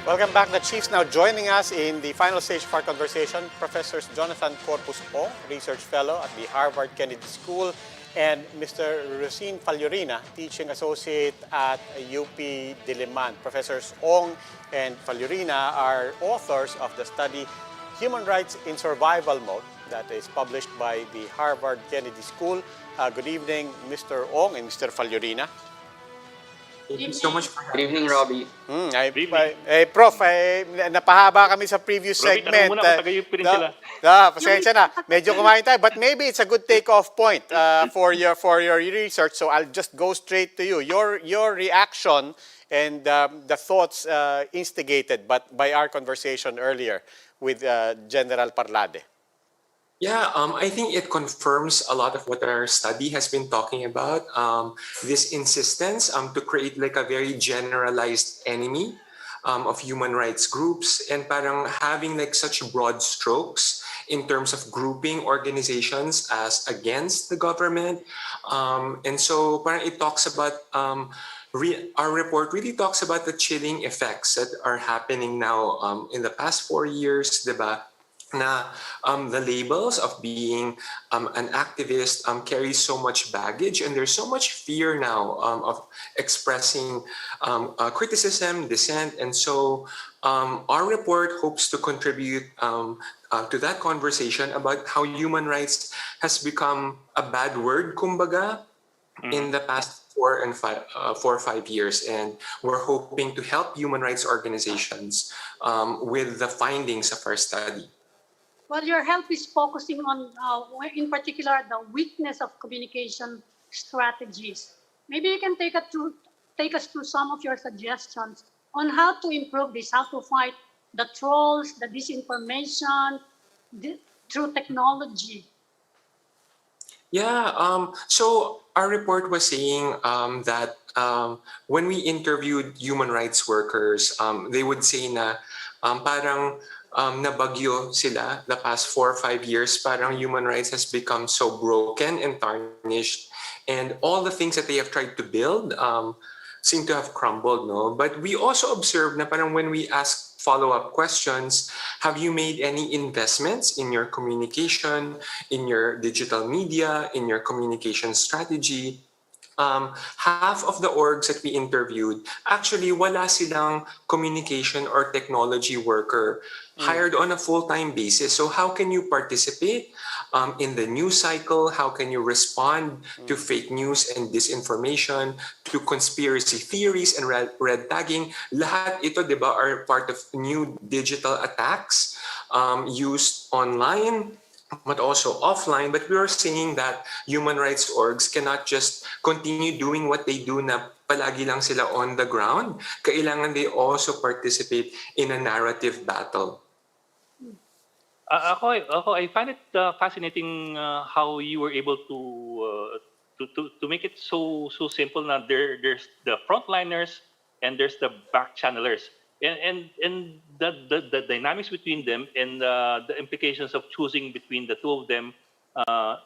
Speaker 2: Welcome back. The Chiefs now joining us in the final stage of our conversation. Professors Jonathan Corpus Ong, Research Fellow at the Harvard Kennedy School, and Mr. Rosine Fallorina, Teaching Associate at UP Diliman. Professors Ong and Fallorina are authors of the study Human Rights in Survival Mode that is published by the Harvard Kennedy School. Good evening, Mr. Ong and Mr. Fallorina.
Speaker 7: Thank you so much for
Speaker 8: Good evening, Robbie.
Speaker 2: Prof, napahaba kami sa previous
Speaker 5: Robbie,
Speaker 2: segment.
Speaker 5: tanong muna kung taga-UP rin sila.
Speaker 2: Pasensya na. Medyo kumain tayo. But maybe it's a good take-off point for your research. So I'll just go straight to you. Your reaction and the thoughts instigated by our conversation earlier with General Parlade.
Speaker 7: Yeah, I think it confirms a lot of what our study has been talking about. This insistence to create like a very generalized enemy of human rights groups, and parang having like such broad strokes in terms of grouping organizations as against the government. And so parang it talks about, our report really talks about the chilling effects that are happening now in the past 4 years, diba? Na the labels of being an activist carry so much baggage, and there's so much fear now of expressing criticism, dissent, and so our report hopes to contribute to that conversation about how human rights has become a bad word, kumbaga, in the past 4 or 5 years, and we're hoping to help human rights organizations with the findings of our study.
Speaker 4: Well, your help is focusing on, in particular, the weakness of communication strategies. Maybe you can take us through some of your suggestions on how to improve this, how to fight the trolls, the disinformation through technology.
Speaker 7: Yeah, so our report was saying that when we interviewed human rights workers, they would say na parang nabagyo sila the past 4 or 5 years. Parang human rights has become so broken and tarnished, and all the things that they have tried to build seem to have crumbled, no? But we also observed na parang when we ask follow-up questions, have you made any investments in your communication, in your digital media, in your communication strategy? half of the orgs that we interviewed, actually wala silang communication or technology worker hired on a full-time basis. So how can you participate in the news cycle? How can you respond to fake news and disinformation, to conspiracy theories and red tagging? Lahat ito, di ba, are part of new digital attacks used online but also offline. But we are saying that human rights orgs cannot just continue doing what they do na palagi lang sila on the ground. Kailangan they also participate in a narrative battle.
Speaker 5: I find it fascinating how you were able to make it so simple. Now there's the frontliners and there's the backchannelers, and the dynamics between them and the implications of choosing between the two of them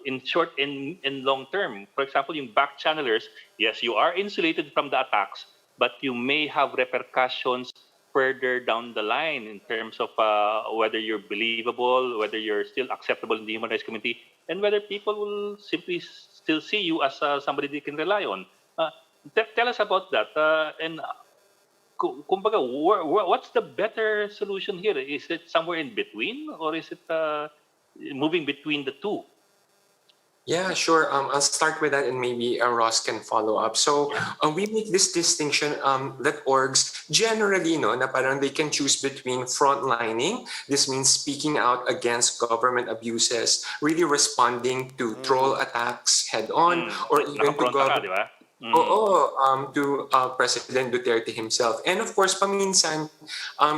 Speaker 5: in short and in long term. For example, yung backchannelers, yes, you are insulated from the attacks, but you may have repercussions further down the line in terms of whether you're believable, whether you're still acceptable in the human rights community, and whether people will simply still see you as somebody they can rely on. Tell us about that. And kumbaga, what's the better solution here? Is it somewhere in between, or is it moving between the two?
Speaker 7: Yeah, sure. I'll start with that and maybe Ross can follow up. So we make this distinction that orgs generally, no, na parang they can choose between frontlining. This means speaking out against government abuses, really responding to troll attacks head on, or even to
Speaker 5: Nakapronta ka, di ba?
Speaker 7: to President Duterte himself. And of course, paminsan,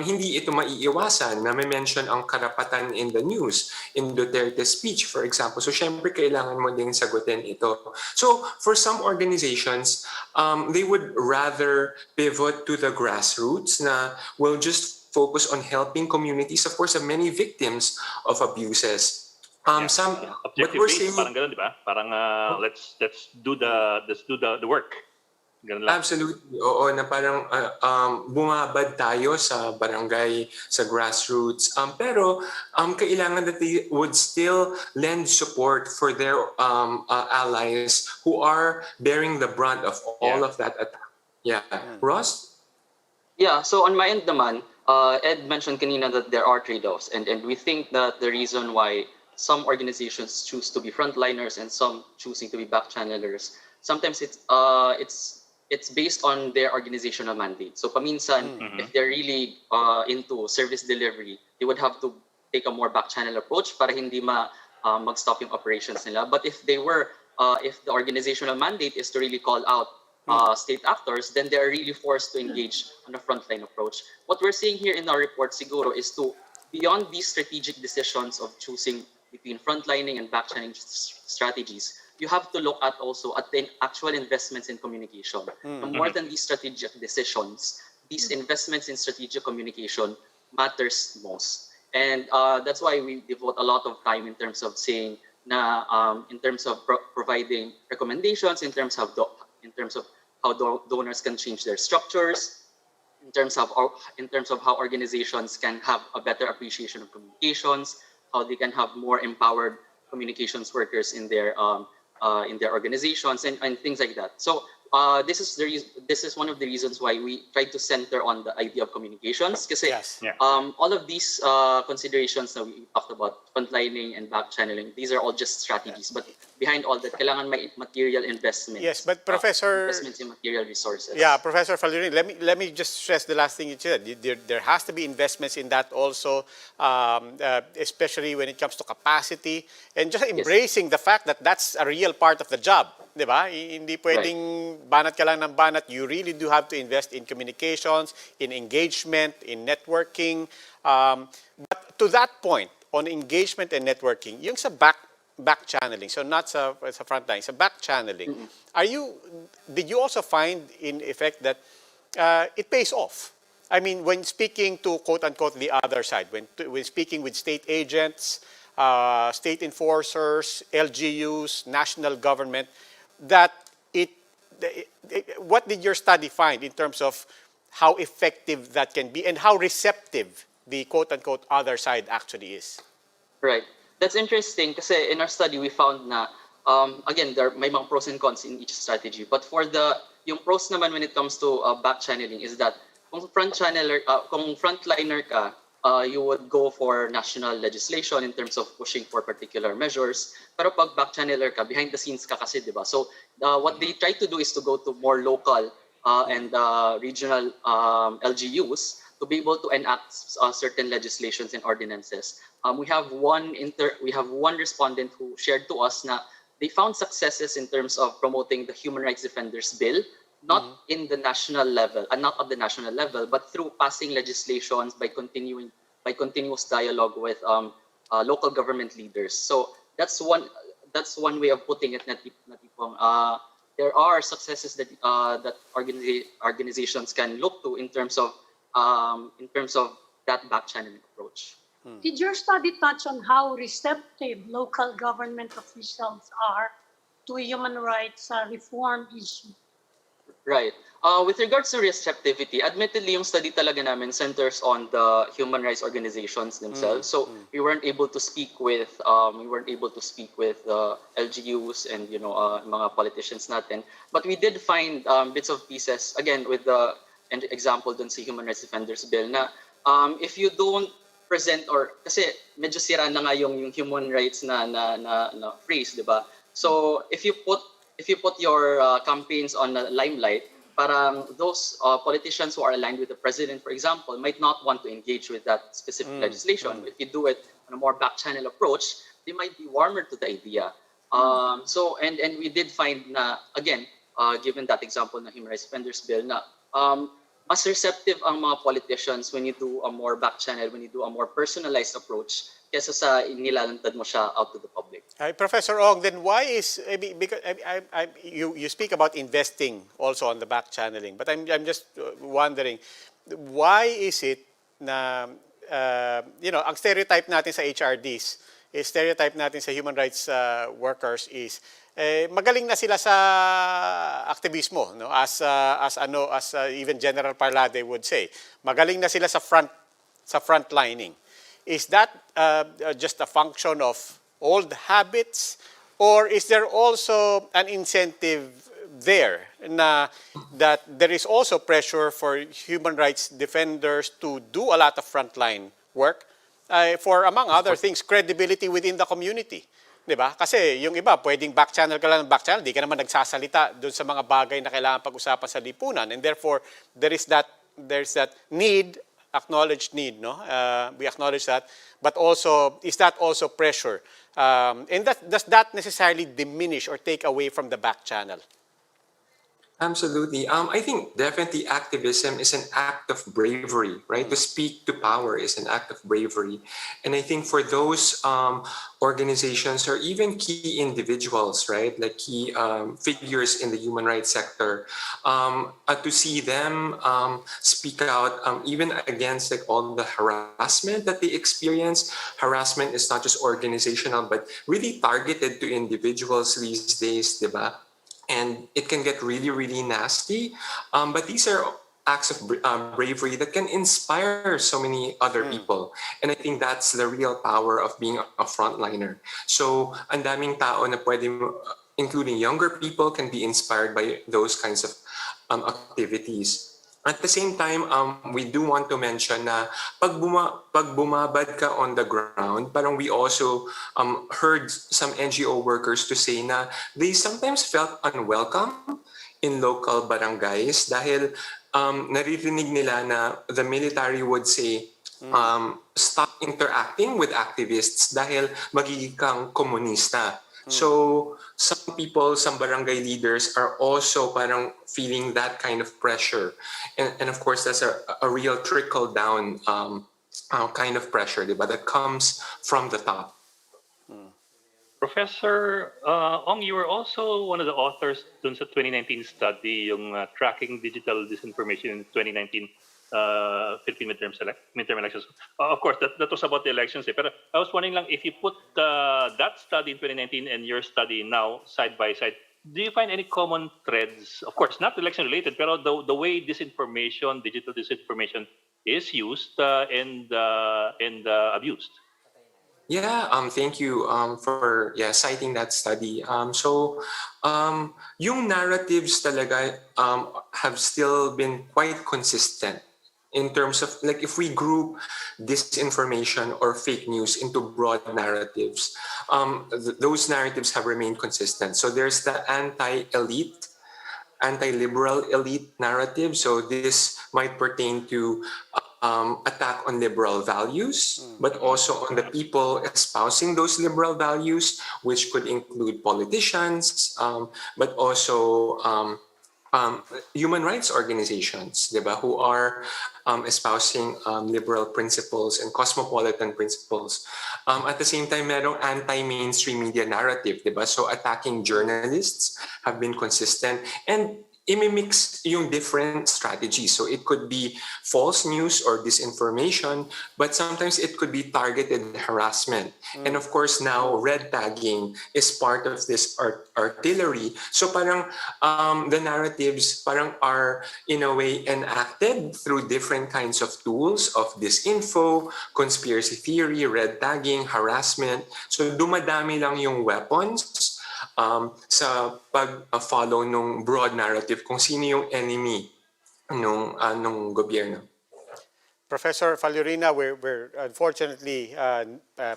Speaker 7: hindi ito maiiwasan na may mention ang karapatan in the news, in Duterte's speech, for example. So, syempre, kailangan mo ding sagutin ito. So, for some organizations, they would rather pivot to the grassroots na will just focus on helping communities. Of course, of many victims of abuses. Some, what we're
Speaker 5: Objective-based,
Speaker 7: saying,
Speaker 5: parang ganun, di ba? Parang let's do the work. Ganun lang.
Speaker 7: absolutely, oo, na parang bumabad tayo sa barangay, sa grassroots. Pero kailangan that they would still lend support for their allies who are bearing the brunt of all of that attack. Yeah. Ross?
Speaker 8: Yeah, so on my end naman, Ed mentioned kanina that there are trade-offs, and we think that the reason why some organizations choose to be frontliners and some choosing to be backchannelers, sometimes it's based on their organizational mandate. So paminsan, if they're really into service delivery, they would have to take a more backchannel approach para hindi mag-stop yung operations nila. But if they were, if the organizational mandate is to really call out state actors, then they are really forced to engage on a frontline approach. What we're seeing here in our report, siguro, is to, beyond these strategic decisions of choosing between frontlining and backchanneling strategies, you have to look at also at the actual investments in communication. More than these strategic decisions, these investments in strategic communication matters most. And that's why we devote a lot of time in terms of saying na in terms of providing recommendations, in terms of how donors can change their structures, in terms of how organizations can have a better appreciation of communications, how they can have more empowered communications workers in their organizations and things like that. So this is one of the reasons why we try to center on the idea of communications. Kasi all of these considerations that we talked about, frontlining and backchanneling, these are all just strategies. But behind all that, kailangan may material investments.
Speaker 2: Yes, but Professor,
Speaker 8: investments in material resources.
Speaker 2: Yeah, Professor Fallurini, let me just stress the last thing you said. There has to be investments in that also, especially when it comes to capacity and just embracing the fact that that's a real part of the job. Diba? Hindi pwedeng banat ka lang ng banat. You really do have to invest in communications, in engagement, in networking. But to that point, on engagement and networking, yung sa back-channeling, so not sa frontline, sa back-channeling, did you also find in effect that it pays off? I mean, when speaking to quote-unquote the other side, when speaking with state agents, state enforcers, LGUs, national government, that what did your study find in terms of how effective that can be and how receptive the quote-unquote other side actually is?
Speaker 8: Right. That's interesting kasi in our study we found na again, there may mga pros and cons in each strategy. But for yung pros naman when it comes to backchanneling is that kung frontliner ka, you would go for national legislation in terms of pushing for particular measures. Pero pag backchanneler ka, behind the scenes ka kasi, di ba? So what they try to do is to go to more local and regional LGUs to be able to enact certain legislations and ordinances. We have one respondent who shared to us na they found successes in terms of promoting the Human Rights Defenders Bill, not in the national level, not at the national level, but through passing legislations by continuous dialogue with local government leaders. So that's one way of putting it. There are successes that organizations can look to in terms of that back-channeling approach.
Speaker 4: Did your study touch on how receptive local government officials are to human rights reform issue?
Speaker 8: Right. With regards to receptivity, admittedly, yung study talaga namin centers on the human rights organizations themselves. So we weren't able to speak with LGUs and mga politicians natin. But we did find bits of pieces again with the example dun sa Human Rights Defenders Bill na if you don't present or kasi medyo sira na nga yung human rights na phrase, 'di ba? So if you put your campaigns on the limelight, parang those politicians who are aligned with the president, for example, might not want to engage with that specific legislation. If you do it on a more back-channel approach, they might be warmer to the idea. So and we did find na again, given that example na Human Rights Defenders Bill, na mas receptive ang mga politicians when you do a more back-channel, when you do a more personalized approach, kesa sa nilalantad mo siya out to the public.
Speaker 2: Professor Ong, then why is, because you speak about investing also on the back channeling, but I'm just wondering, why is it na, ang stereotype natin sa HRDs, stereotype natin sa human rights workers is, magaling na sila sa aktivismo, no? As even General Parlade would say, magaling na sila sa frontlining. Is that just a function of old habits, or is there also an incentive there that there is also pressure for human rights defenders to do a lot of frontline work for, among other things, credibility within the community? Diba? Kasi yung iba, pwedeng back-channel ka lang ng back-channel, di ka naman nagsasalita doon sa mga bagay na kailangan pag-usapan sa lipunan. And therefore, there's that need, acknowledged need, no? We acknowledge that. But also, is that also pressure? And does that necessarily diminish or take away from the back-channel?
Speaker 7: Absolutely. I think definitely activism is an act of bravery, right? To speak to power is an act of bravery. And I think for those organizations or even key individuals, right? Like key figures in the human rights sector, to see them speak out even against like all the harassment that they experience. Harassment is not just organizational, but really targeted to individuals these days, diba? And it can get really, really nasty. But these are acts of bravery that can inspire so many other people. And I think that's the real power of being a frontliner. So, ang daming tao na pwede, including younger people, can be inspired by those kinds of activities. At the same time, we do want to mention na pag bumabad ka on the ground, parang we also heard some NGO workers to say na they sometimes felt unwelcome in local barangays dahil naririnig nila na the military would say, stop interacting with activists dahil magiging kang komunista. So some people, some barangay leaders are also parang feeling that kind of pressure. And of course, that's a real trickle down kind of pressure, diba? That comes from the top.
Speaker 5: Professor Ong, you were also one of the authors dun sa 2019 study, yung tracking digital disinformation in 2019 Philippine midterm elections. Of course, that was about the elections. But I was wondering lang, if you put that study in 2019 and your study now side by side, do you find any common threads? Of course, not election related, but the way disinformation, digital disinformation is used and abused.
Speaker 7: Yeah, thank you for citing that study. Yung narratives talaga have still been quite consistent in terms of like if we group disinformation or fake news into broad narratives, those narratives have remained consistent. So there's the anti-liberal elite narrative. So this might pertain to attack on liberal values, but also on the people espousing those liberal values, which could include politicians, but also human rights organizations, diba, who are espousing liberal principles and cosmopolitan principles. At the same time, merong anti-mainstream media narrative, diba? So attacking journalists have been consistent and imimix yung different strategies. So it could be false news or disinformation, but sometimes it could be targeted harassment. And of course now red tagging is part of this artillery. So parang the narratives parang are in a way enacted through different kinds of tools of disinfo, conspiracy theory, red tagging, harassment. So dumadami lang yung weapons sa pag-follow nung broad narrative kung sino yung enemy nung gobyerno.
Speaker 2: Professor Falurina, we're unfortunately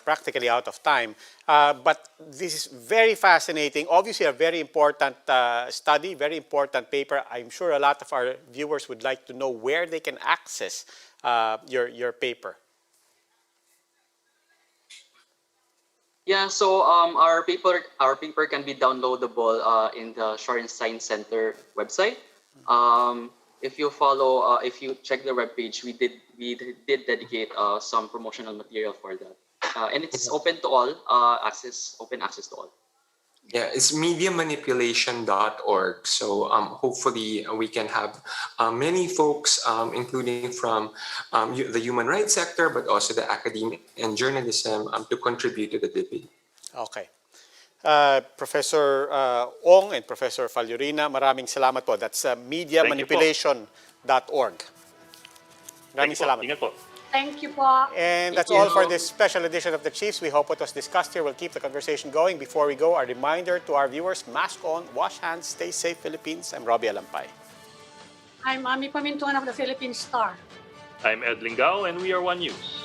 Speaker 2: practically out of time, but this is very fascinating. Obviously, a very important study, very important paper. I'm sure a lot of our viewers would like to know where they can access your paper.
Speaker 8: Yeah, so our paper can be downloadable in the Shoren Science Center website. If you follow, if you check the webpage, we did dedicate some promotional material for that, and it's open to all, open access to all.
Speaker 7: Yeah, it's mediamanipulation.org. So hopefully we can have many folks, including from the human rights sector, but also the academia and journalism to contribute to the debate.
Speaker 2: Okay. Professor Ong and Professor Falurina, maraming salamat po. That's mediamanipulation.org. Maraming salamat.
Speaker 5: Ingat po.
Speaker 4: Thank you po.
Speaker 2: And that's all for this special edition of The Chiefs. We hope what was discussed here will keep the conversation going. Before we go, a reminder to our viewers, mask on, wash hands, stay safe, Philippines. I'm Robbie Alampay.
Speaker 4: I'm Ami Pamintuan of the Philippine Star.
Speaker 5: I'm Ed Lingao, and we are One News.